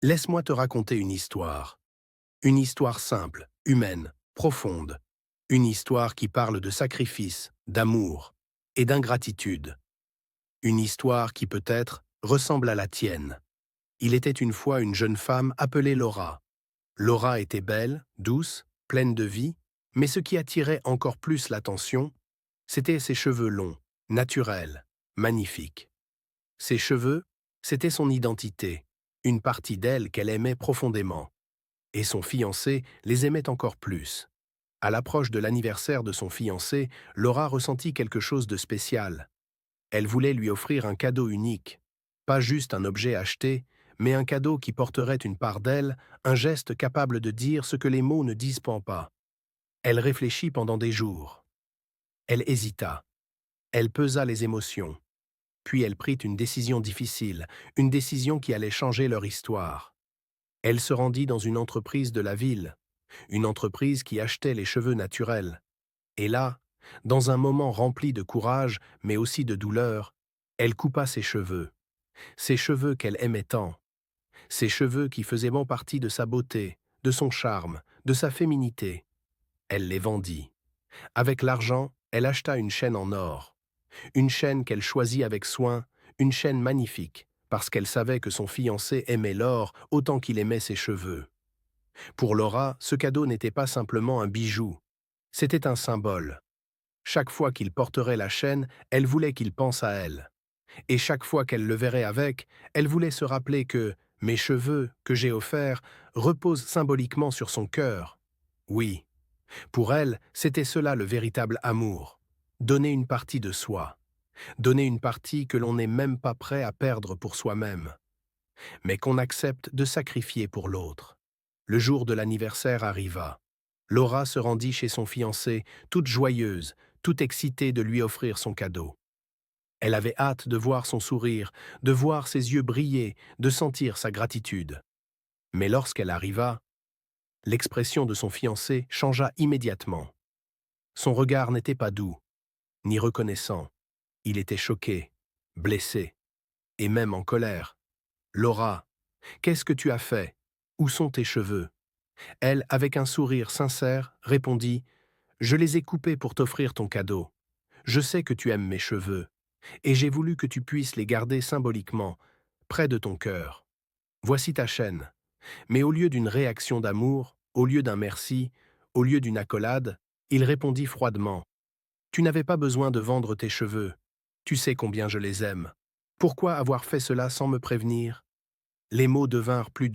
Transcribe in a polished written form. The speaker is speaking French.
Laisse-moi te raconter une histoire. Une histoire simple, humaine, profonde. Une histoire qui parle de sacrifice, d'amour et d'ingratitude. Une histoire qui peut-être ressemble à la tienne. Il était une fois une jeune femme appelée Laura. Laura était belle, douce, pleine de vie, mais ce qui attirait encore plus l'attention, c'était ses cheveux longs, naturels, magnifiques. Ses cheveux, c'était son identité, une partie d'elle qu'elle aimait profondément. Et son fiancé les aimait encore plus. À l'approche de l'anniversaire de son fiancé, Laura ressentit quelque chose de spécial. Elle voulait lui offrir un cadeau unique. Pas juste un objet acheté, mais un cadeau qui porterait une part d'elle, un geste capable de dire ce que les mots ne disent pas. Elle réfléchit pendant des jours. Elle hésita. Elle pesa les émotions. Puis elle prit une décision difficile, une décision qui allait changer leur histoire. Elle se rendit dans une entreprise de la ville, une entreprise qui achetait les cheveux naturels. Et là, dans un moment rempli de courage, mais aussi de douleur, elle coupa ses cheveux qu'elle aimait tant, ses cheveux qui faisaient bon partie de sa beauté, de son charme, de sa féminité. Elle les vendit. Avec l'argent, elle acheta une chaîne en or, une chaîne qu'elle choisit avec soin, une chaîne magnifique, parce qu'elle savait que son fiancé aimait l'or autant qu'il aimait ses cheveux. Pour Laura, ce cadeau n'était pas simplement un bijou, c'était un symbole. Chaque fois qu'il porterait la chaîne, elle voulait qu'il pense à elle. Et chaque fois qu'elle le verrait avec, elle voulait se rappeler que mes cheveux, que j'ai offerts, reposent symboliquement sur son cœur. Oui, pour elle, c'était cela le véritable amour. Donner une partie de soi. Donner une partie que l'on n'est même pas prêt à perdre pour soi-même, mais qu'on accepte de sacrifier pour l'autre. Le jour de l'anniversaire arriva. Laura se rendit chez son fiancé, toute joyeuse, toute excitée de lui offrir son cadeau. Elle avait hâte de voir son sourire, de voir ses yeux briller, de sentir sa gratitude. Mais lorsqu'elle arriva, l'expression de son fiancé changea immédiatement. Son regard n'était pas doux, ni reconnaissant. Il était choqué, blessé, et même en colère. « Laura, qu'est-ce que tu as fait? Où sont tes cheveux ?» Elle, avec un sourire sincère, répondit « Je les ai coupés pour t'offrir ton cadeau. Je sais que tu aimes mes cheveux, et j'ai voulu que tu puisses les garder symboliquement, près de ton cœur. Voici ta chaîne. » Mais au lieu d'une réaction d'amour, au lieu d'un merci, au lieu d'une accolade, il répondit froidement « Tu n'avais pas besoin de vendre tes cheveux. Tu sais combien je les aime. Pourquoi avoir fait cela sans me prévenir ?» Les mots devinrent plus